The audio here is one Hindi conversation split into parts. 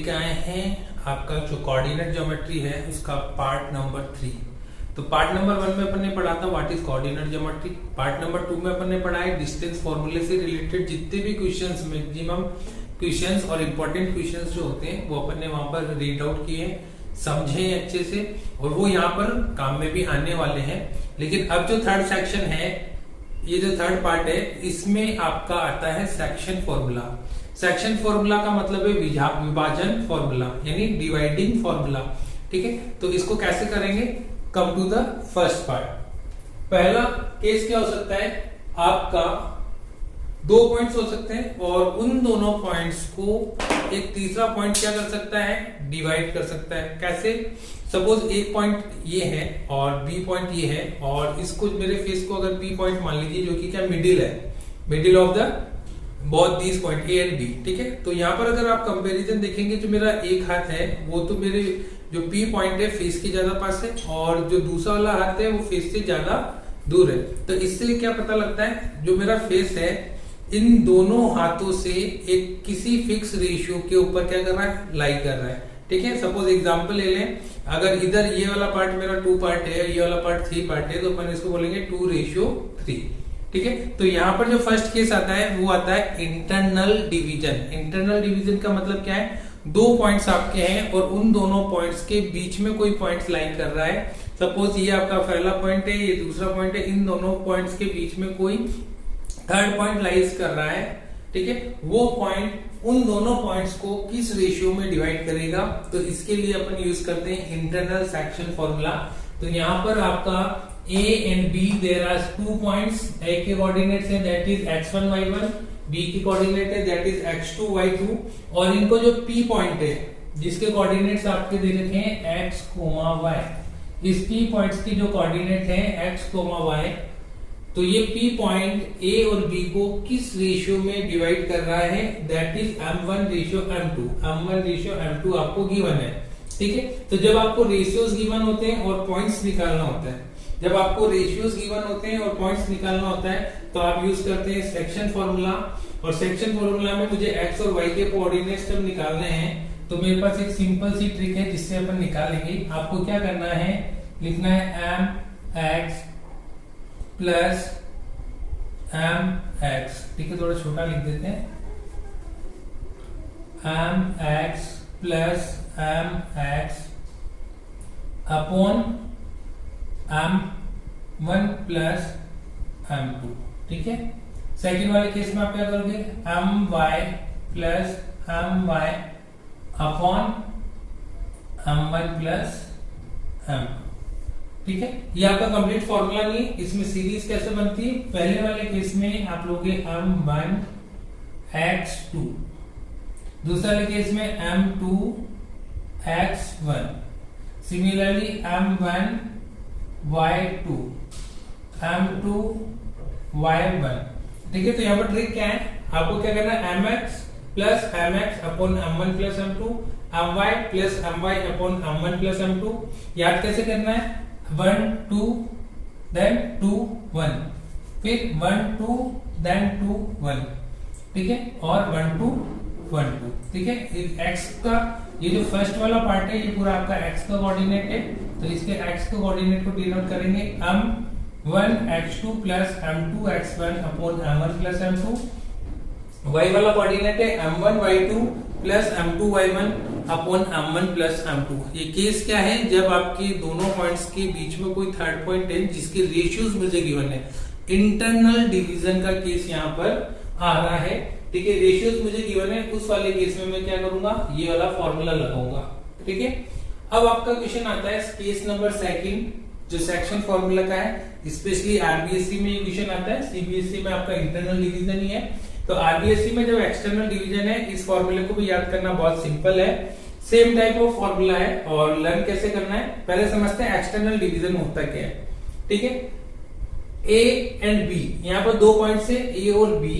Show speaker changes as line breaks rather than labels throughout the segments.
लेके आए हैं आपका जो कोऑर्डिनेट ज्योमेट्री है उसका पार्ट नंबर 3। तो पार्ट नंबर 1 में अपन ने पढ़ा था what is coordinate geometry. Part number 2 में अपन ने पढ़ा है डिस्टेंस फॉर्मूले से रिलेटेड जितने भी क्वेश्चंस, मैक्सिमम क्वेश्चंस और इंपॉर्टेंट क्वेश्चंस जो होते हैं वो अपन ने वहां पर रीड आउट किए, समझे अच्छे से, और वो यहाँ पर काम में भी आने वाले हैं। लेकिन अब जो थर्ड सेक्शन है, ये जो थर्ड पार्ट है, इसमें आपका आता है सेक्शन फॉर्मूला। सेक्शन फॉर्मूला का मतलब है विभाजन फॉर्मूला, यानी डिवाइडिंग फॉर्मूला। ठीक है, तो इसको कैसे करेंगे? Come to the first part. पहला केस क्या हो सकता है? आपका 2 पॉइंट्स हो सकते हैं और उन दोनों पॉइंट्स को एक तीसरा पॉइंट क्या कर सकता है? डिवाइड कर सकता है। कैसे? सपोज एक पॉइंट ये है और बी पॉइंट ये है, और इसको मेरे फेस को अगर बी पॉइंट मान लीजिए जो कि क्या मिडिल है, middle of the both these point A and B. ठीक है, तो यहाँ पर अगर आप कंपैरिजन देखेंगे, जो मेरा एक हाथ है वो तो मेरे जो पी पॉइंट है फेस के ज्यादा पास है, और जो दूसरा वाला हाथ है वो फेस से ज्यादा दूर है। तो इससे क्या पता लगता है, जो मेरा फेस है इन दोनों हाथों से एक किसी फिक्स रेशियो के ऊपर क्या कर रहा है? लाई कर रहा है। ठीक है, सपोज एग्जांपल ले लें, अगर इधर ये वाला पार्ट मेरा 2 पार्ट है, ये वाला पार्ट 3 पार्ट है, तो अपन इसको बोलेंगे 2:3। ठीक है, तो यहाँ पर जो फर्स्ट केस आता है वो आता है इंटरनल डिवीजन। इंटरनल डिवीजन का मतलब क्या है? 2 पॉइंट्स आपके हैं और उन दोनों पॉइंट्स के बीच में कोई पॉइंट्स लाइन कर रहा है। सपोज ये आपका पहला पॉइंट है, ये दूसरा पॉइंट है, इन दोनों पॉइंट्स के बीच में कोई थर्ड पॉइंट लाइज कर रहा है। ठीक है, वो पॉइंट उन दोनों पॉइंट्स को किस रेशियो में डिवाइड करेगा, तो इसके लिए अपन यूज करते हैं इंटरनल सेक्शन फॉर्मूला। तो यहाँ पर आपका A and B there are 2 points। A के कोऑर्डिनेट्स है that is x1 y1, B की कोऑर्डिनेट है दैट इज x2 y2, और इनको जो P पॉइंट है जिसके कोऑर्डिनेट्स आपके दे रखे हैं x, y, इस P पॉइंट्स की जो कोऑर्डिनेट है x, y, तो ये P पॉइंट A और B को किस रेशियो में डिवाइड कर रहा है? That is m1:m2। m1:m2 आपको गिवन है। ठीक है, तो जब आपको रेशियोज गिवन होते हैं और पॉइंट्स निकालना होता है, जब आपको रेशियोज गिवन होते हैं और पॉइंट्स निकालना होता है, तो आप यूज करते हैं सेक्शन फॉर्मूला। और सेक्शन फॉर्मूला में मुझे x और y के कोऑर्डिनेट्स जब निकालने हैं, तो मेरे पास एक सिंपल सी ट्रिक है जिससे अपन निकालेंगे। आपको क्या करना है? लिखना है mx प्लस mx। ठीक है, थोड़ा छोटा लिख देते हैं, mx plus mx upon m1 plus m2। ठीक है, सेकेंड वाले केस में आप क्या करोगे? my plus my upon m1 plus m2। ठीक है, ये आपका कंप्लीट फॉर्मूला नहीं, इसमें सीरीज कैसे बनती है? पहले वाले केस में आप लोगे m1 x2, दूसरे वाले केस में m2 x1, similarly m1 y2, m2 y1। ठीक है, तो यहाँ पर ट्रिक क्या है? आपको क्या करना है? mx plus mx upon m1 plus m2, my plus my upon m1 plus m2। याद कैसे करना है? 1 2 देन 2 1, फिर 1 2 देन 2 1। ठीक है, और 1 2 1 2। ठीक है, x का ये जो फर्स्ट वाला पार्ट है ये पूरा आपका x का कोऑर्डिनेट है, तो इसके x के कोऑर्डिनेट को डिनोट करेंगे m1 x2 plus m2 x1 upon m1 plus m2। y वाला कोऑर्डिनेट है m1 y2 plus m2 y1 upon m1 plus m2। ये केस क्या है? जब आपके दोनों पॉइंट्स के बीच में कोई थर्ड पॉइंट है जिसके रेशियोज मुझे गिवन है। इंटरनल डिवीजन का केस यहाँ पर आ रहा है। ठीक है, रेशियोज मुझे गिवन है, उस वाले केस में मैं क्या करूंगा? ये वाला फॉर्मूला लगाऊंगा। ठीक है, अब आपका क्वेश्चन आता है केस नंबर 2 जो सेक्शन फॉर्मूला का है। स्पेशली आरबीएससी में ये क्वेश्चन आता है, सीबीएसई में आपका इंटरनल डिवीजन ही है। तो आरबीएससी में जब एक्सटर्नल डिवीजन है, इस फॉर्मूले को भी याद करना बहुत सिंपल है। सेम टाइप ऑफ फॉर्मूला है, और लर्न कैसे करना है पहले समझते हैं। एक्सटर्नल डिवीजन होता क्या है? ठीक है, ए एंड बी, यहाँ पर 2 पॉइंट्स है ए और बी।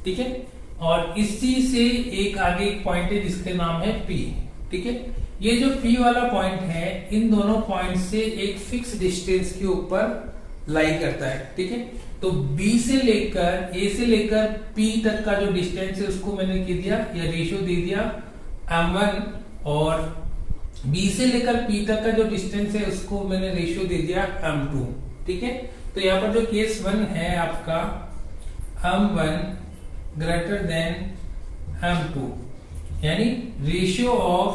ठीक है, और इसी से एक आगे एक पॉइंट है जिसका नाम है पी। ठीक है, ये जो पी वाला पॉइंट है इन दोनों पॉइंट से एक फिक्स डिस्टेंस के ऊपर लाई करता है। ठीक है, तो बी से लेकर ए से लेकर पी तक का जो डिस्टेंस है उसको मैंने क्या दिया, या रेशियो दे दिया m1 और b से लेकर p तक का जो डिस्टेंस है उसको मैंने रेशियो दे दिया m2, ठीक है। तो यहाँ पर जो केस 1 है आपका m1 ग्रेटर देन m2, यानी ratio of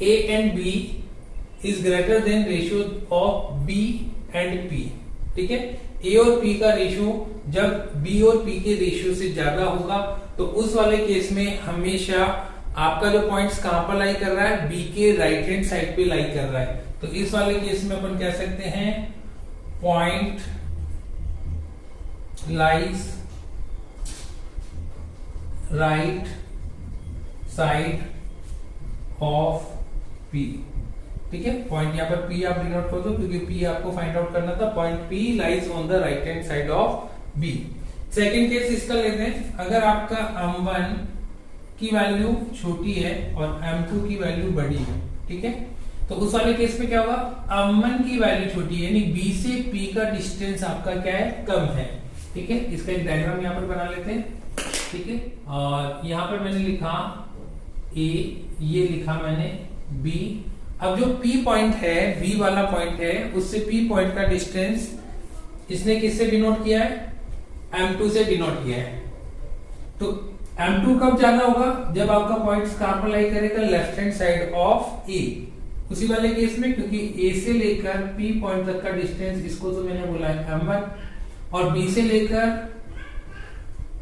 a and b is greater than ratio of b and p, ठीक है। a और p का रेशियो जब b और p के रेशियो से ज्यादा होगा तो उस वाले केस में हमेशा आपका जो पॉइंट्स कहां पर लाई कर रहा है, b के राइट हैंड साइड पे लाई कर रहा है। तो इस वाले केस में अपन कह सकते हैं point lies right side of p, ठीक है। पॉइंट यहाँ पर P आप डिनोट कर दो क्योंकि P आपको फाइंड आउट करना था। Point P lies on the right hand side of B। Second case इसका लेते हैं, अगर आपका m1 की वैल्यू छोटी है और m2 की वैल्यू बड़ी है, ठीक है। तो उस वाले केस में क्या होगा, m1 की वैल्यू छोटी है यानी B से P का डिस्टेंस आपका क्या है, कम है, ठीक है। इसका एक डायग्राम यहाँ पर बना लेते हैं, ठीक है। और यहाँ पर मैंने लिखा A, ये लिखा मैंने B। अब जो P पॉइंट है, B वाला पॉइंट है, उससे P पॉइंट का डिस्टेंस इसने किससे डिनोट किया है, M2 से डिनोट किया है। तो M2 कब जाना होगा, जब आपका पॉइंट कहां पर लाई करेगा, left hand side of A। उसी वाले केस में क्योंकि A से लेकर P पॉइंट तक का डिस्टेंस, इसको तो मैंने बोला है M1, और B से लेकर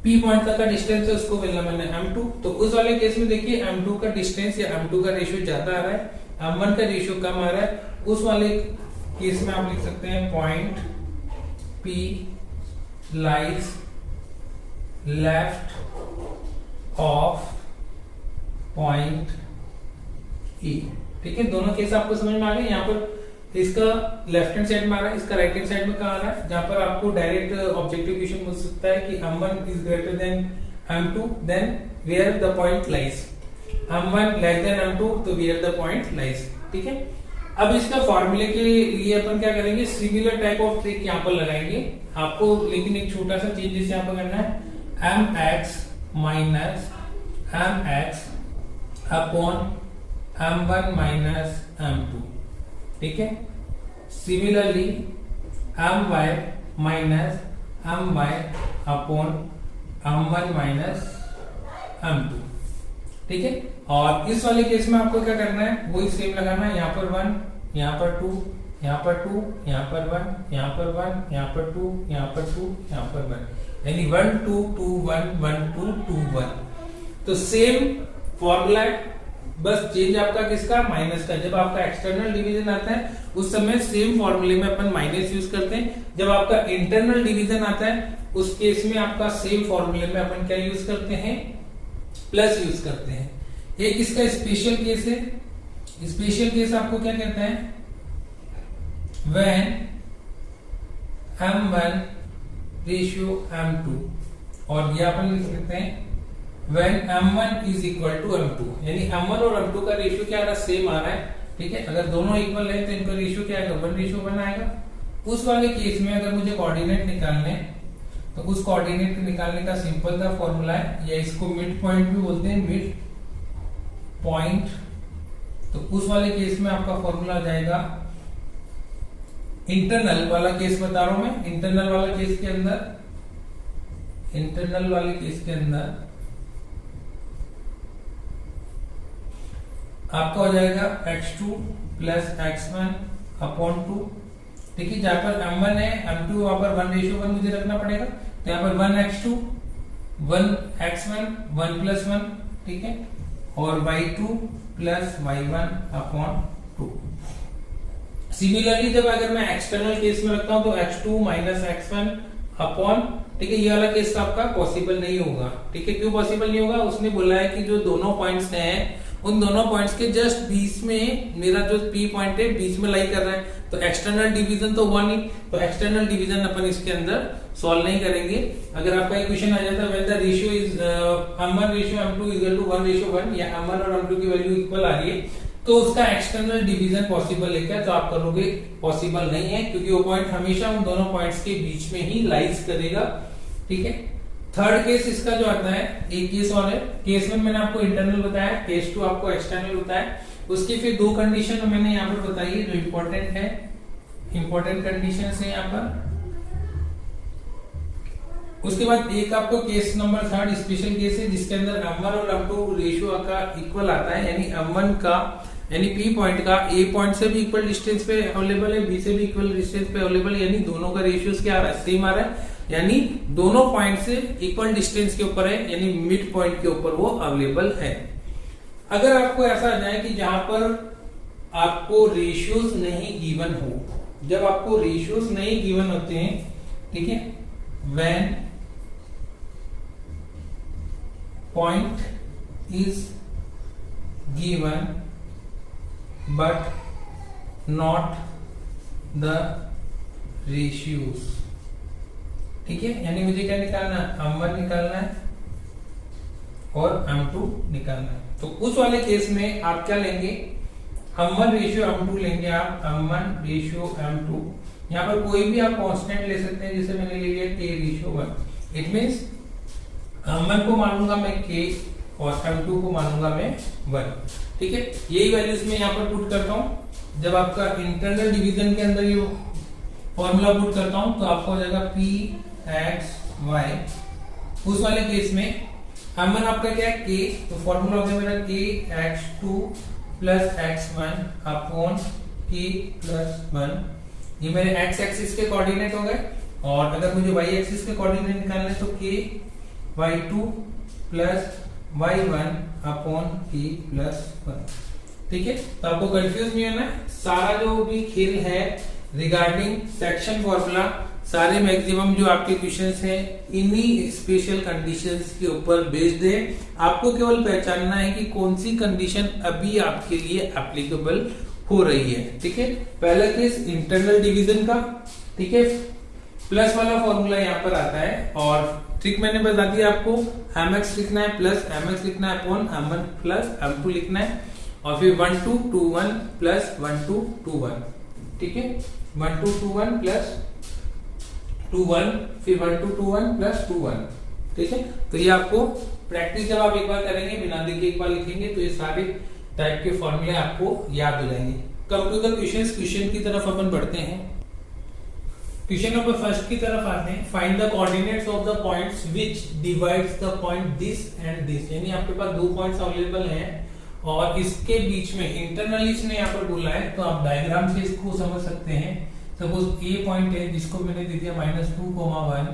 P पॉइंट तक का डिस्टेंस है, उसको बोला मैंने M2। तो उस वाले केस में देखिए M2 का डिस्टेंस या M2 का रेशियो ज्यादा आ रहा है, M1 का रेशियो कम आ रहा है। उस वाले केस में आप लिख सकते हैं point P lies left of point E, ठीक है। दोनों केस आपको समझ में आ गए। यहाँ पर इसका लेफ्ट हैंड साइड में आ रहा है, इसका राइट हैंड साइड में कहाँ आ रहा है, जहां पर आपको डायरेक्ट ऑब्जेक्टिव क्वेश्चन पूछ सकता है कि m1 is greater than m2, then where the point lies. m1 less than m2, तो वेयर द पॉइंट लाइज, ठीक है। अब इसका फॉर्मूले के लिए अपन क्या करेंगे, सिमिलर टाइप ऑफ ट्रिक यहाँ पर लगाएंगे आपको, लेकिन एक छोटा सा चेंजेस यहाँ पर करना है, mx minus mx upon m1 minus m2, ठीक है। Similarly my minus my upon m1 minus m2, ठीक है। और इस वाले केस में आपको क्या करना है, वही सेम लगाना है, यहाँ पर 1, यहाँ पर 2, यहाँ पर 2, यहाँ पर 1, यहाँ पर 1, यहाँ पर 2, यहाँ पर 2, यहाँ पर 1, यानी 1 2 2 1 1 2 2 1। तो सेम फॉर्मूला है, बस चेंज आपका किसका, माइनस का। जब आपका एक्सटर्नल डिवीजन आता है उस समय सेम फॉर्मूले में अपन माइनस यूज करते हैं। जब आपका इंटरनल डिवीजन आता है उस केस में आपका सेम फॉर्मूले में अपन क्या यूज करते हैं, प्लस यूज करते हैं। एक इसका स्पेशल केस है, स्पेशल केस आपको क्या कहता है, व्हेन m1 रेशियो m2, और ये अपन लिख सकते हैं when m1 is equal to m2, यानी m1 और m2 का रेशियो क्या आ रहा है, सेम आ रहा है, ठीक है। अगर दोनों इक्वल है तो इनका रेशियो क्या आएगा, 1:1 आएगा। उस वाले केस में अगर मुझे कोऑर्डिनेट निकालने, तो उस कोऑर्डिनेट निकालने का सिंपल सा फॉर्मूला है, या इसको मिड पॉइंट भी बोलते हैं, मिड पॉइंट। तो उस वाले केस में आपका फॉर्मूला आ जाएगा, इंटरनल वाला केस बता रहा हूं मैं, इंटरनल वाला केस के अंदर, इंटरनल वाले केस के अंदर आपका हो जाएगा x2 प्लस x1 अपॉन 2, ठीक है। जहां पर m1 है, m2 वहां पर 1:1 मुझे रखना पड़ेगा, तो यहाँ पर 1x2 1x1 1+1, ठीक है, और y2 plus y1 upon 2। Similarly जब अगर मैं एक्सटर्नल केस में रखता हूं तो x2 माइनस x1 अपॉन, ठीक है, ये वाला केस आपका पॉसिबल नहीं होगा, ठीक है। क्यों पॉसिबल नहीं होगा, उसने बोला है कि जो दोनों पॉइंट्स हैं उन दोनों पॉइंट्स के जस्ट बीच में मेरा जो P पॉइंट है बीच में लाई कर रहा है, तो एक्सटर्नल डिवीजन तो हुआ नहीं, तो एक्सटर्नल डिवीजन अपन इसके अंदर सॉल्व नहीं करेंगे। अगर आपका इक्वेशन आ जाता है when the ratio is m1 ratio m2 equal to 1:1, या m1 और m2 की वैल्यू इक्वल आ रही है, तो उसका एक्सटर्नल डिवीजन पॉसिबल है क्या, तो आप करोगे पॉसिबल नहीं है, क्योंकि वो पॉइंट हमेशा उन दोनों पॉइंट्स के बीच में ही लाइज करेगा, ठीक है। थर्ड केस इसका जो आता है, एक केस और है। केस 1 मैंने आपको इंटरनल बताया, केस 2 आपको एक्सटर्नल बताया। उसकी फिर दो कंडीशन मैंने यहाँ पर बताई है जो इंपॉर्टेंट है, इंपॉर्टेंट कंडीशन है यहाँ पर। उसके बाद एक आपको case number third special case है जिसके अंदर M1 और M2 रेशियो का इक्वल आता है, यानी M1 का यानी P पॉइंट का A पॉइंट से भी इक्वल डिस्टेंस पे अवेलेबल है, B से भी इक्वल डिस्टेंस पे अवेलेबल है, यानी दोनों का रेशियो क्या आ रहा है, सेम आ रहा है, यानी दोनों पॉइंट से इक्वल डिस्टेंस के ऊपर है, यानी मिड पॉइंट के ऊपर वो अवेलेबल है। अगर आपको ऐसा आ जाए कि जहां पर आपको रेशियोज नहीं गिवन हो, जब आपको रेशियोज नहीं गिवन होते हैं, ठीक है, when point is given but not the ratios, ठीक है, यानी मुझे क्या निकालना है, M1 निकालना है और M2 निकालना है। तो उस वाले केस में आप क्या लेंगे, M1 रेशियो M2 लेंगे आप, M1 रेशियो M2। यहाँ पर कोई भी आप कांस्टेंट ले सकते हैं, जैसे मैंने ले लिया K ratio 1। It means M1 को मानूंगा मैं K और M2 को मानूंगा मैं 1, ठीक है। यही वैल्यूज मैं यहाँ पर पुट करता हूँ। जब आपका इंटरनल डिवीजन के अंदर ये फॉर्मूला पुट करता हूँ तो आपको हो जाएगा P x y। उस वाले केस में M1 आपका क्या है K, तो फॉर्मूला हो गया मेरा K x2 plus x1 upon K plus 1। ये मेरे x एक्सिस के कोऑर्डिनेट हो गए, और अगर मुझे y एक्सिस के कोऑर्डिनेट निकालने तो K y2 plus y1 upon K plus 1, ठीक है। तो आपको कंफ्यूज नहीं होना है, सारा जो भी खेल है रिगार्डिंग सेक्शन फॉर्मूला, सारे मैक्सिमम जो आपके क्वेश्चंस हैं इन्हीं स्पेशल कंडीशंस के ऊपर बेस्ड है। आपको केवल पहचानना है कि कौन सी कंडीशन अभी आपके लिए एप्लीकेबल हो रही है, ठीक है। पहला केस इंटरनल डिवीजन का, ठीक है, प्लस वाला फॉर्मूला यहाँ पर आता है, और ट्रिक मैंने बता दी आपको, mx लिखना है प्लस mx लिखना है अपॉन m1 प्लस m2 लिखना है, और फिर 1 2 2 1 प्लस 1 2 2 1, ठीक है, 1 2 2 1 प्लस 2 1, फिर 1 2 2 1 प्लस 2 1, ठीक है। तो ये आपको प्रैक्टिस जब आप एक बार करेंगे, बिना देखे एक बार लिखेंगे तो ये सारे टाइप के फॉर्मूले आपको याद हो जाएंगे। Come to the questions, question की तरफ अपन बढ़ते हैं। क्वेश्चन नंबर फर्स्ट की तरफ आते हैं। Find the coordinates of the points which divides the point this and this, यानी आपके पास दो पॉइंट्स अवेलेबल हैं और इसके बीच में इंटरनली इसने यहाँ पर बोला है, तो आप डायग्राम से इसको समझ सकते हैं। सपोज ए पॉइंट है जिसको मैंने दे दिया -2, 1,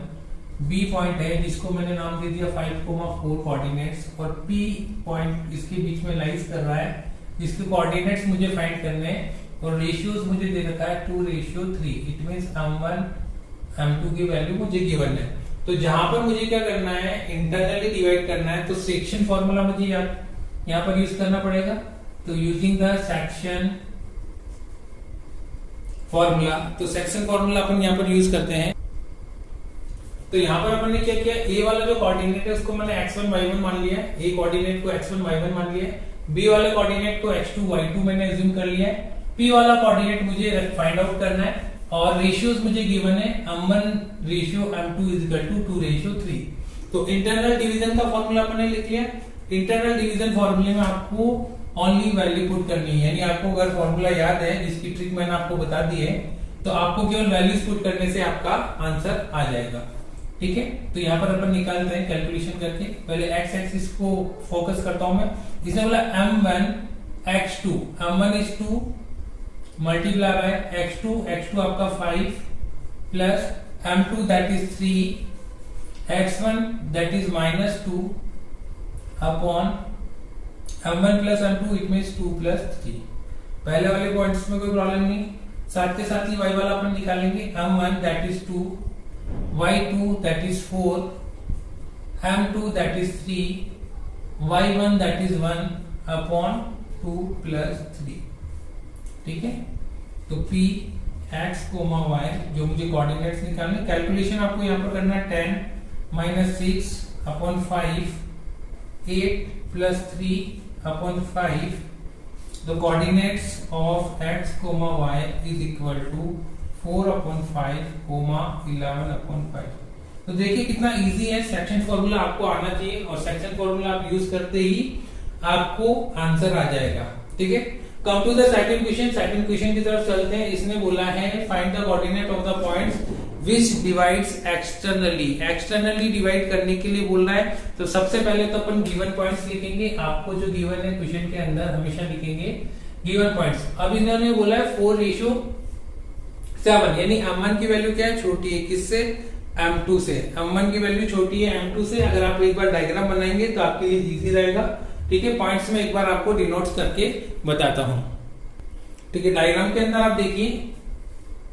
बी पॉइंट है जिसको मैंने नाम दे दिया 5, 4 कोऑर्डिनेट्स, और पी पॉइंट इसके बीच में लाइज कर रहा है जिसके कोऑर्डिनेट्स मुझे फाइंड करने हैं, और रेशियोज मुझे दे रखा है 2:3। इट मींस M1 M2 की वैल्यू मुझे गिवन है। तो जहां पर मुझे क्या करना है, इंटरनली डिवाइड करना है, तो सेक्शन फॉर्मूला मुझे यहाँ पर यूज करना पड़ेगा। तो यूजिंग द सेक्शन फॉर्मूला, तो सेक्शन फॉर्मूला अपन यहाँ पर यूज करते हैं। तो यहाँ पर अपन ने क्या किया, ए वाला जो कोऑर्डिनेट है उसको मैंने x1 y1 मान लिया है, ए कोऑर्डिनेट को x1 y1 मान लिया है, बी वाले कोऑर्डिनेट को x2 y2 मैंने अज्यूम कर लिया है, पी वाला कोऑर्डिनेट मुझे फाइंड आउट करना है, और रेशियोज मुझे गिवन है M1 रेशियो M2 2:3। तो इंटरनल डिवीजन का फॉर्मूला अपने लिख लिया। इंटरनल डिवीजन फॉर्मूले में आपको ओनली वैल्यू पुट करनी है, यानी आपको अगर फॉर्मूला याद है जिसकी ट्रिक मैंने आपको बता दी है, तो आपको केवल वैल्यूज पुट करने से आपका आंसर आ जाएगा, ठीक है। तो यहाँ पर अपन निकालते हैं कैलकुलेशन करके। पहले x एक्सिस को फोकस करता हूं मैं। इसने बोला M1 x2, M1 is 2 multiply by x2 आपका 5 plus M2 that is 3, x1 that is -2 upon M1 plus M2 it means 2 plus 3। पहले वाले पॉइंट्स में कोई प्रॉब्लम नहीं, साथ के साथ ही y वाला अपन निकालेंगे। M1 that is 2, y2 that is 4, M2 that is 3, y1 that is 1 upon 2 plus 3, ठीक है। तो p x, y जो मुझे कोऑर्डिनेट्स निकालने, कैलकुलेशन आपको यहाँ पर करना है 10 - 6 upon 5, 8 plus 3 upon 5। The coordinates of x, y is equal to 4 upon 5, 11 upon 5। तो देखिए कितना इजी है, सेक्शन फॉर्मूला आपको आना चाहिए और सेक्शन फॉर्मूला आप यूज करते ही आपको आंसर आ जाएगा। ठीक है, come to the second question. Second question की तरफ चलते हैं। इसने बोला है find the coordinate of the points which divides externally. Externally divide करने के लिए बोल रहा है, तो सबसे पहले तो अपन गिवन पॉइंट्स लिखेंगे। आपको जो गिवन है क्वेश्चन के अंदर हमेशा लिखेंगे गिवन पॉइंट्स। अब इन्होंने बोला है 4:7, यानी m1 की वैल्यू क्या है, छोटी है, किससे, m2 से। m1 की वैल्यू छोटी है m2 से। अगर आप एक बार डायग्राम बनाएंगे तो आपके लिए इजी रहेगा। ठीक है, पॉइंट्स में एक बार आपको डिनोट करके बताता हूं। ठीक है, डायग्राम के अंदर आप देखिए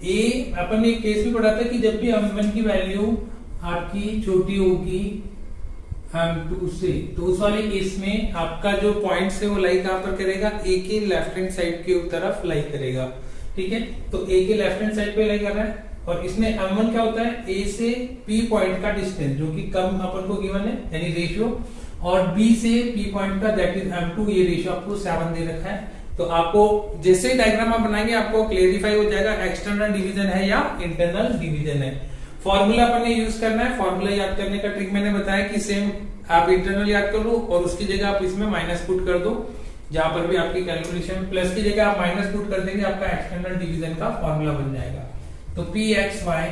ए, अपन एक केस भी पढ़ा था कि जब भी m1 की वैल्यू आपकी छोटी होगी m2 से, तो उस वाले केस में आपका जो पॉइंट है वो लाई कहां पर करेगा, ए के लेफ्ट हैंड साइड की तरफ लाई करेगा। ठीक है, तो ए के लेफ्ट हैंड साइड पे लाई कर रहा है और इसमें m1 क्या होता है, ए से p पॉइंट का डिस्टेंस जो कि कम अपन को गिवन है, यानी रेशियो, और b से p पॉइंट का दैट इज m2, ये रेशियो आपको 7 दे रखा है। तो आपको जैसे ही डायग्राम आप बनाएंगे आपको क्लेरिफाई हो जाएगा एक्सटर्नल डिवीजन है या इंटरनल डिवीजन है। फॉर्मूला अपन ने यूज करना है। फॉर्मूला याद करने का ट्रिक मैंने बताया कि सेम आप इंटरनल याद कर लो और उसकी जगह आप इसमें माइनस पुट कर दो। जहां पर भी आपकी कैलकुलेशन प्लस की जगह आप माइनस पुट कर देंगे, आपका एक्सटर्नल डिवीजन का फॉर्मूला बन जाएगा। तो pxy,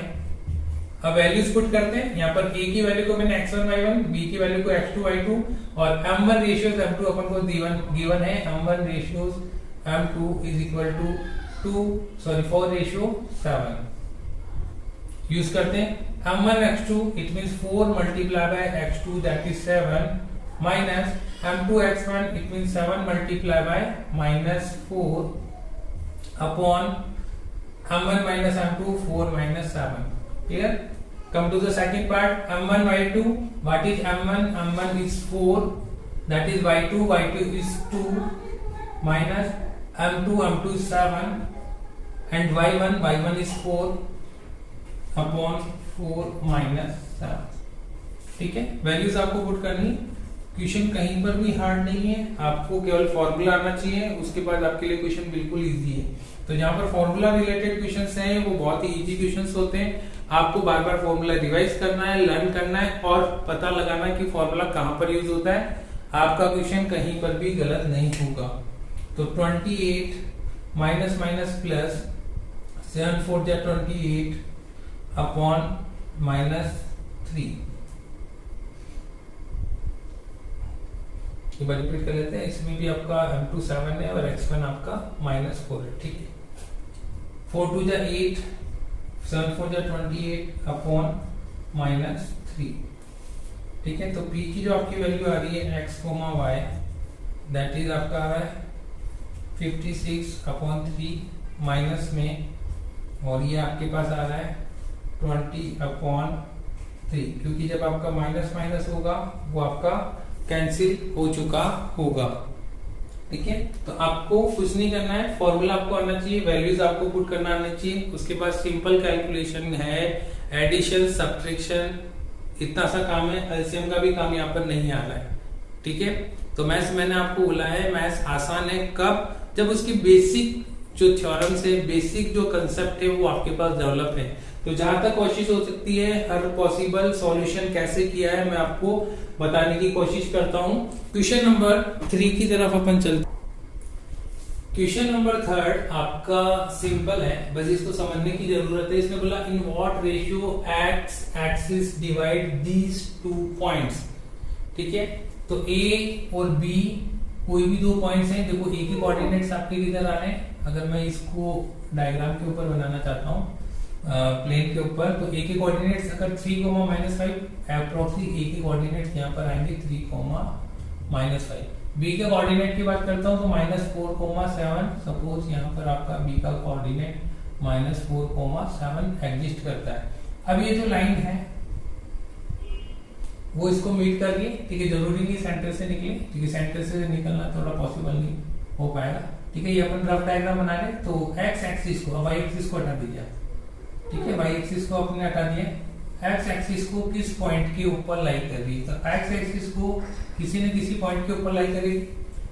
अब वैल्यूज पुट करते हैं। यहाँ पर a की वैल्यू को मैंने x1 y1, b की वैल्यू को x2 y2 और m1 रेशियोज m2 अपन को गिवन है। m1 ratios m2 is equal to 4:7 use करते हैं। m1 x2 it means 4 multiply by x2 that is 7 minus m2 x1 it means 7 multiply by -4 upon m1 minus m2 4 minus 7. Clear? Come to the second part. m1 y2. What is m1? m1 is 4. That is y2. y2 is 2 minus m2. m2 is 7 and y1 is 4 upon 4 minus 7. ठीक है, वैल्यूज आपको पुट करनी। क्वेश्चन कहीं पर भी हार्ड नहीं है, आपको केवल फॉर्मूला आना चाहिए, उसके बाद आपके लिए क्वेश्चन बिल्कुल इजी है। तो जहां पर फॉर्मूला रिलेटेड क्वेश्चंस हैं वो बहुत ही इजी क्वेश्चंस होते हैं। आपको बार बार फॉर्मूला रिवाइज करना है, लर्न करना है और पता लगाना है कि फॉर्मूला कहां पर यूज होता है। आपका क्वेश्चन कहीं पर भी गलत नहीं होगा। तो 28 माइनस माइनस प्लस 7 4 जा 28 अपॉन -3। एक बार रिपीट कर लेते हैं। इसमें भी आपका m2 7 है और x1 आपका -4 है। ठीक है, 4 2 जा 8, 7 4 जा 28 अपॉन -3। ठीक है, तो p की जो आपकी वैल्यू आ रही है x, y दैट इज आपका आ रहा है 56 अपॉन 3 माइनस में, और ये आपके पास आ रहा है 20 अपॉन 3, क्योंकि जब आपका माइनस माइनस होगा वो आपका कैंसिल हो चुका होगा। ठीक है, तो आपको कुछ नहीं करना है, फॉर्मूला आपको आना चाहिए, वैल्यूज आपको पुट करना आना चाहिए। उसके बाद सिंपल कैलकुलेशन है, एडिशन, सब्ट्रैक्शन, इतना सा काम है। एलसीएम का भी काम यहाँ पर नहीं आ रहा है। ठीक है, तो मैथ्स मैंने आपको बोला है मैथ्स आसान है कब, जब उसकी बेसिक जो थ्योरम्स है, बेसिक जो कंसेप्ट है वो आपके पास डेवलप है। तो जहां तक कोशिश हो सकती है हर पॉसिबल सॉल्यूशन कैसे किया है मैं आपको बताने की कोशिश करता हूं। क्वेश्चन नंबर 3 की तरफ अपन चलते। क्वेश्चन नंबर 3 आपका सिंपल है, बस इसको समझने की जरूरत है। इसने बोला in what ratio x axis divide these 2 points. ठीक है, तो ए और बी कोई भी 2 पॉइंट्स हैं। देखो ए के कोऑर्डिनेट्स आपके किधर आ रहे हैं, अगर मैं इसको डायग्राम के ऊपर बनाना चाहता हूँ प्लेन के ऊपर, तो ए के कोऑर्डिनेट्स अगर 3, -5 अप्रोक्सीमेटली ए के कोऑर्डिनेट्स यहाँ पर आएंगे 3, -5। बी के कोऑर्डिनेट की बात करता हूँ तो -4, 7। सपोज यहाँ पर आपका बी का कोऑर्डिनेट -4, 7 एग्जिस्ट करता है। अब ये जो लाइन है वो इसको मीट कर रही है। ठीक है, जरूरी नहीं सेंटर से निकले, क्योंकि सेंटर से निकलना थोड़ा पॉसिबल नहीं हो पाएगा। ठीक है, ये अपन रफ डायग्राम बना रहे, तो एक्स एक्सिस को, वाई एक्सिस को हटा दीजिए। ठीक है, वाई एक्सिस को आपने हटा दिया। एक्स एक्सिस को किस पॉइंट के ऊपर लाई कर रही है, तो एक्स एक्सिस को किसी न किसी पॉइंट के ऊपर लाई करेगी।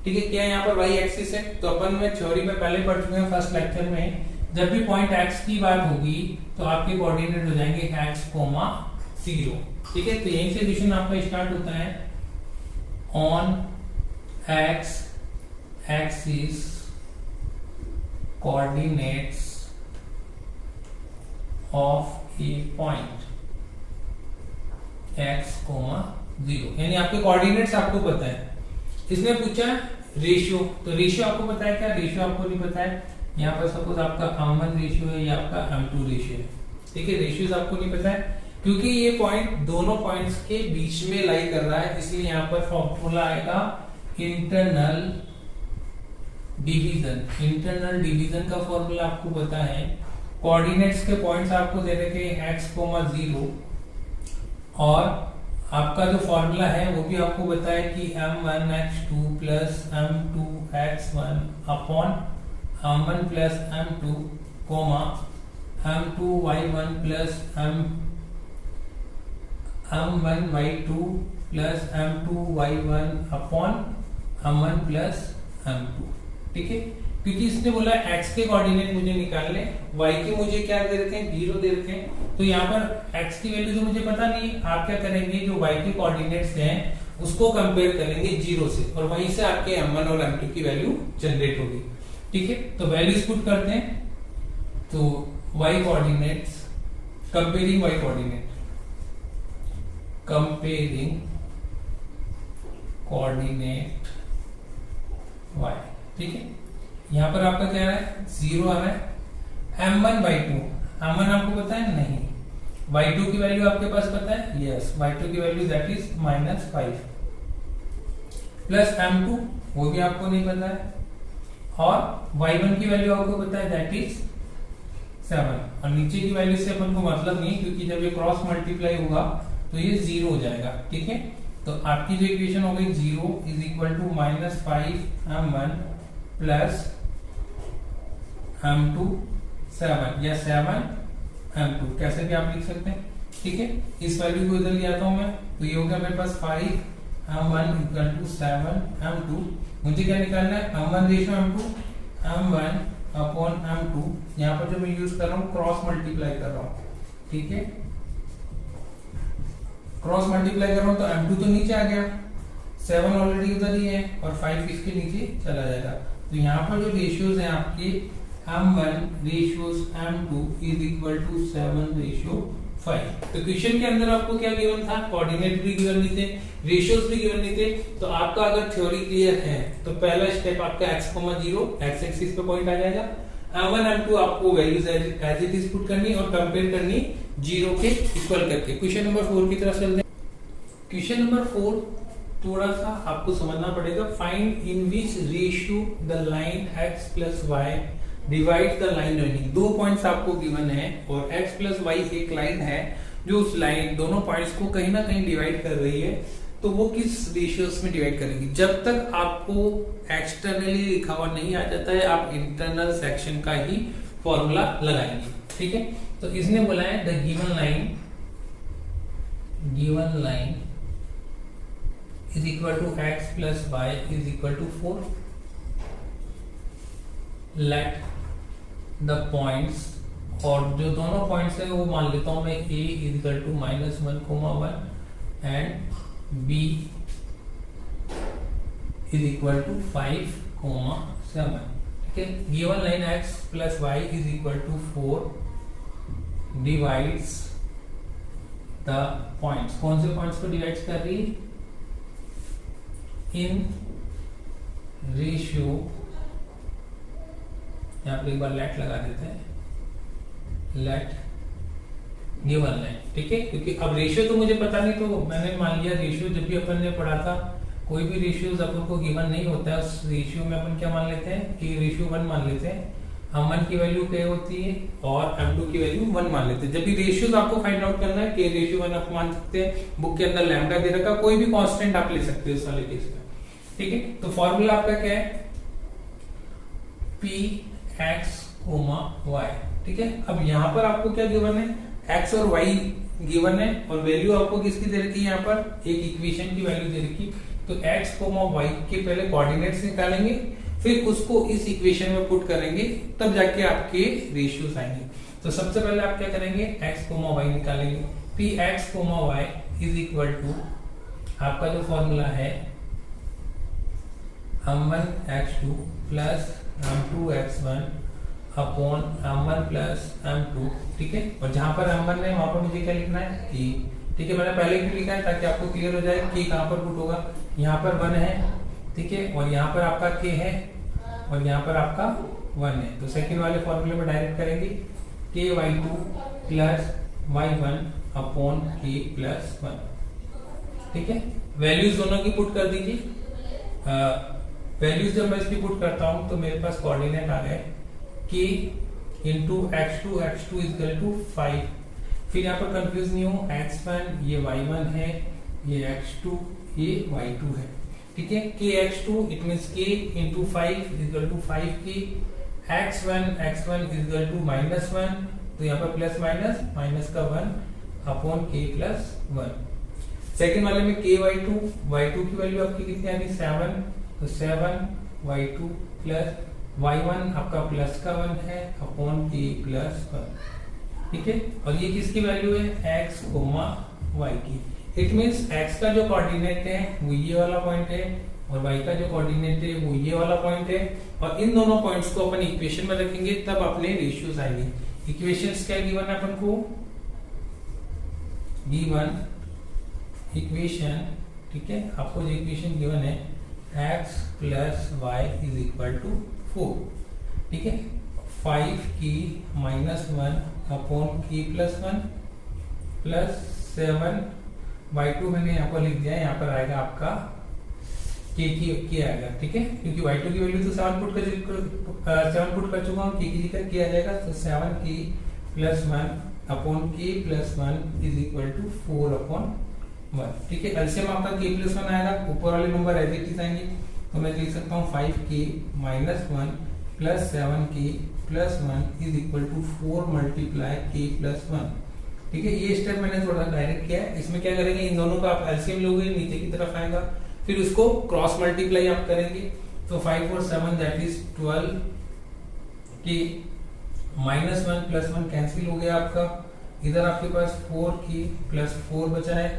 ठीक है, क्या यहाँ पर वाई एक्सिस है, तो अपन में थ्योरी में पहले पढ़ चुके हैं फर्स्ट लेक्चर में, जब भी पॉइंट एक्स की बात होगी तो आपके कोऑर्डिनेट हो जाएंगे x, 0। ठीक है, तो यहीं से क्वेश्चन आपका स्टार्ट होता है। On x axis coordinates of A point x, 0, यानी आपके कोऑर्डिनेट्स आपको पता है। इसने पूछा रेशियो, तो रेशियो आपको पता है क्या? रेशियो आपको नहीं पता है। यहाँ पर सपोज आपका m1 रेशियो है या आपका m2 रेशियो है। ठीक है, रेशियोज आपको नहीं पता है क्योंकि ये पॉइंट दोनों पॉइंट्स के बीच में लाई कर रहा है, इसलिए यहाँ पर फॉर्मूला आएगा इंटरनल डिवीजन। इंटरनल डिवीजन का फॉर्मूला आपको पता है। कोऑर्डिनेट्स के पॉइंट्स आपको दे रखे हैं x, 0, और आपका जो फॉर्मूला है वो भी आपको पता है कि m1x2 plus m2x1 upon m1 plus m2 comma m2y1 plus m1y2 plus m2y1 upon m1 plus m2। ठीक है, क्योंकि इसने बोला x के कोऑर्डिनेट मुझे निकालने, y के मुझे क्या दे रखे हैं? 0 दे रखे हैं। तो यहाँ पर x की वैल्यू तो मुझे पता नहीं, आप क्या करेंगे, जो y के कोऑर्डिनेट्स हैं उसको कंपेयर करेंगे 0 से, और वहीं से आपके m1 और m2 की वैल्यू जनरेट होगी। ठीक है, तो वैल्यूज पुट करते हैं। तो y coordinates, comparing y coordinate, comparing coordinate y। ठीक है, यहाँ पर आपका क्या है? 0 आ रहा है। m1/2, m1 आपको पता है? नहीं। y2 की वैल्यू आपके पास पता है? यस, y2 की value that is -5 plus m2, वो भी आपको नहीं पता है, और y1 की वैल्यू आपको पता है दैट इज 7, और नीचे की वैल्यू से अपन को मतलब नहीं, क्योंकि जब ये क्रॉस मल्टीप्लाई होगा तो ये 0 हो जाएगा। ठीक है, तो आपकी जो इक्वेशन हो गई 0 is equal to -5m1 plus m2 7 या 7m2, कैसे भी आप लिख सकते हैं। ठीक है, इस वैल्यू को इधर ले आता हूं मैं, तो ये हो गया मेरे पास 5m1 इक्वल टू 7m2। मुझे क्या निकालना है? m1 ratio m2, m1 upon m2। यहाँ पर जो मैं यूज कर रहा हूँ क्रॉस मल्टीप्लाई कर रहा हूँ। ठीक है, क्रॉस मल्टीप्लाई कर रहा हूँ तो m2 तो नीचे आ गया, 7 ऑलरेडी उधर ही है, और 5 इसके नीचे चला जाएगा। तो यहाँ पर जो रेशियोज हैं आपके m1 ratios m2 is equal to 7:5। तो क्वेश्चन के अंदर आपको क्या गिवन था? कोऑर्डिनेट भी गिवन नहीं थे, रेशियोज भी गिवन नहीं थे। तो आपका अगर थ्योरी क्लियर है तो पहला स्टेप आपका x, 0 x एक्सिस पे पॉइंट आ जाएगा। m1 m2 आपको values as it is put करनी और कंपेयर करनी 0 के इक्वल करके। क्वेश्चन नंबर 4 की तरफ चलते हैं। क्वेश्चन नंबर 4 थोड़ा सा आपको समझना पड़ेगा। Find in which ratio the line x plus y divide the line joining. 2 points आपको गिवन है और x प्लस y एक लाइन है जो उस लाइन दोनों पॉइंट्स को कहीं ना कहीं डिवाइड कर रही है। तो वो किस रेशियोस में डिवाइड करेगी? जब तक आपको एक्सटर्नली लिखा हुआ नहीं आ जाता है, आप इंटरनल सेक्शन का ही फॉर्मूला लगाएंगे। ठीक है, तो इसने बोला है the given line is equal to x plus y is equal to 4. Let the points, और जो दोनों पॉइंट्स है वो मान लेता हूं मैं a is equal to -1, and b is equal to 5, 7. ठीक है, given line x plus y is equal to 4 divides the points। कौन से पॉइंट्स को डिवाइड कर रही है? इन रेशियो, यहाँ पे एक बार लेट लगा देते हैं, लेट गिवन लाइन। ठीक है, क्योंकि अब रेशियो तो मुझे पता नहीं, तो मैंने मान लिया रेशियो जब भी अपन ने पढ़ा था कोई भी रेशियोज अपन को गिवन नहीं होता है, उस रेशियो में अपन क्या मान लेते हैं कि रेशियो 1 मान लेते हैं। m1 की वैल्यू क्या होती है और m2 की वैल्यू 1 मान लेते हैं। जब भी रेशियोज आपको फाइंड आउट करना है कि रेशियो 1 आप मान सकते हैं, बुक के अंदर लैम्डा दे रखा, कोई भी कांस्टेंट आप ले सकते हो इस वाले केस में। ठीक है, तो फॉर्मूला आपका क्या है? px, y। ठीक है, अब यहाँ पर आपको क्या गिवन है? x और y गिवन है, और वैल्यू आपको किसकी दे रखी है? यहाँ पर एक इक्वेशन की वैल्यू दे रखी। तो x, y के पहले कोऑर्डिनेट्स निकालेंगे, फिर उसको इस इक्वेशन में पुट करेंगे, तब जाके आपके रेशियोज आएंगे। तो सबसे पहले आप क्या करेंगे? x, y निकालेंगे। P X comma Y is equal to आपका जो फॉर्मूला है m1x2 plus m2x1 upon m1 plus m2, ठीक है। और जहां पर m1 है वहां पर मुझे क्या लिखना है k, ठीक है। मैंने पहले क्यों लिखा है ताकि आपको क्लियर हो जाए k कहां पर पुट होगा। यहाँ पर 1 है, ठीक है, और यहाँ पर आपका k है और यहाँ पर आपका 1 है। तो सेकंड वाले फॉर्मूले में डायरेक्ट करेंगे k y2 plus y1 upon k plus 1, ठीक है। वैल्यूज दोनों की पुट कर दीजिए। वैल्यूज जब मैं इसकी पुट करता हूं तो मेरे पास कोऑर्डिनेट आ गए k into x2 is equal to 5। फिर यहाँ पर कंफ्यूज नहीं हो, x1 ये y1 है, ये x2 ये y2 है, ठीक है। k x2 it means k into 5 is equal to 5k, x1 is equal to -1, तो यहाँ पर प्लस माइनस का 1 अपॉन k प्लस 1। सेकेंड वाले में k y2 की वैल्यू आपकी कितनी आ गई 7, तो 7 y2 प्लस y1 आपका प्लस का 1 है अपॉन k प्लस 1, ठीक है। और ये किसकी वैल्यू है x कोमा y की। इट मींस x का जो कोऑर्डिनेट है वो ये वाला पॉइंट है और y का जो कोऑर्डिनेट है वो ये वाला पॉइंट है। और इन दोनों पॉइंट्स को अपन इक्वेशन में रखेंगे तब अपने रेशियोज आएंगे। इक्वेशंस क्या गिवन है अपन को, गिवन इक्वेशन, ठीक है। आपको जो इक्वेशन गिवन है x plus y is equal to 4, ठीक है। 5k -1 upon k plus 1 plus 7 y2 मैंने यहाँ पर लिख दिया है, यहाँ पर आएगा आपका k आएगा, ठीक है, क्योंकि y2 की वैल्यू तो 7 पुट कर चुका हूँ, k की जगह k आ जाएगा, तो 7k plus 1 upon k plus 1 is equal to 4 upon 1, ठीक है। एलसीएम आपका k प्लस 1 आएगा, ऊपर वाले नंबर एज इट इज आएंगे, तो मैं लिख सकता हूँ 5k -1 plus 7k plus 1 is equal to 4 multiply k plus 1, ठीक है। ये स्टेप मैंने थोड़ा डायरेक्ट किया है। इसमें क्या करेंगे, इन दोनों का आप एलसीएम लोगे, नीचे की तरफ आएगा, फिर उसको क्रॉस मल्टीप्लाई आप करेंगे, तो 5 और 7 that is 12 k -1 plus 1 cancel हो गया आपका। इधर आपके पास 4k प्लस 4 बचा है,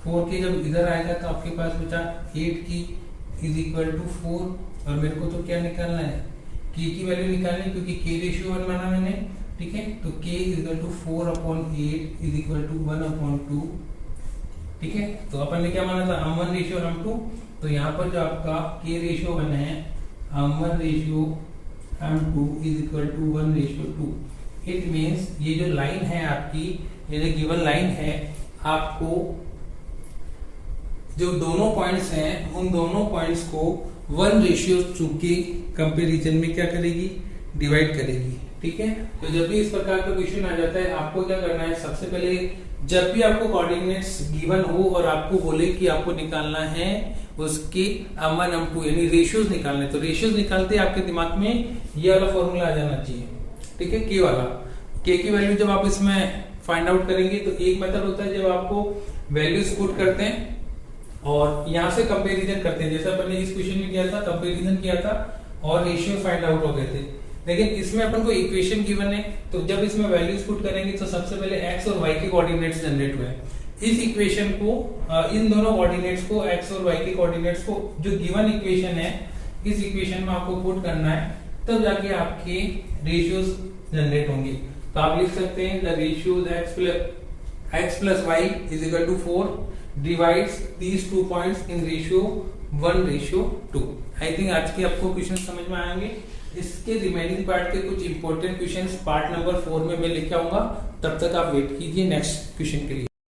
4k जब इधर आएगा तो आपके पास बचा 8k इज इक्वल टू 4। और मेरे को तो क्या निकालना है, k की वैल्यू निकालनी, क्योंकि k रेशियो 1 माना मैंने, ठीक है। तो k is equal to 4 upon 8 is equal to 1 upon 2, ठीक है। तो अपन ने क्या माना था m1 रेशियो m2, तो यहाँ पर जो आपका k रेशियो 1 है, m1 ratio m2 is equal to 1 ratio 2। It means ये जो लाइन है आपकी, ये जो गिवन लाइन है, आपको जो दोनों पॉइंट्स हैं उन दोनों पॉइंट्स को 1:2 के कंपैरिजन में क्या करेगी, डिवाइड करेगी, ठीक है। तो जब भी इस प्रकार का क्वेश्चन आ जाता है, आपको क्या करना है, सबसे पहले जब भी आपको कोऑर्डिनेट्स गिवन हो और आपको बोले कि आपको निकालना है उसकी m1 m2 यानी रेशियोज निकालने, तो रेशियोज निकालते आपके दिमाग में ये वाला फॉर्मूला आ जाना चाहिए, ठीक है। k वाला, k की वैल्यू जब आप इसमें फाइंड आउट करेंगे तो एक मेथड होता है जब आपको वैल्यूज पुट करते हैं और यहाँ से कंपैरिजन करते हैं, जैसे अपन ने इस क्वेश्चन में किया था, कंपैरिजन किया था और रेशियो फाइंड आउट हो गए थे। लेकिन इसमें अपन को इक्वेशन गिवन है, तो जब इसमें वैल्यूज पुट करेंगे तो सबसे पहले x और y के कोऑर्डिनेट्स जनरेट हुए। इस इक्वेशन को, इन दोनों कोऑर्डिनेट्स को, x और y के कोऑर्डिनेट्स को, जो गिवन इक्वेशन है, इस इक्वेशन में आपको पुट करना है, तब जाके आपके रेशियोज जनरेट होंगे। तो आप लिख सकते हैं the ratios x plus y is equal to 4 divides these 2 points in ratio 1:2। I think आज के आपको क्वेश्चन समझ में आएंगे। इसके रिमेनिंग पार्ट के कुछ इंपॉर्टेंट क्वेश्चंस पार्ट नंबर 4 में मैं लेके आऊंगा, तब तक आप वेट कीजिए नेक्स्ट क्वेश्चन के लिए।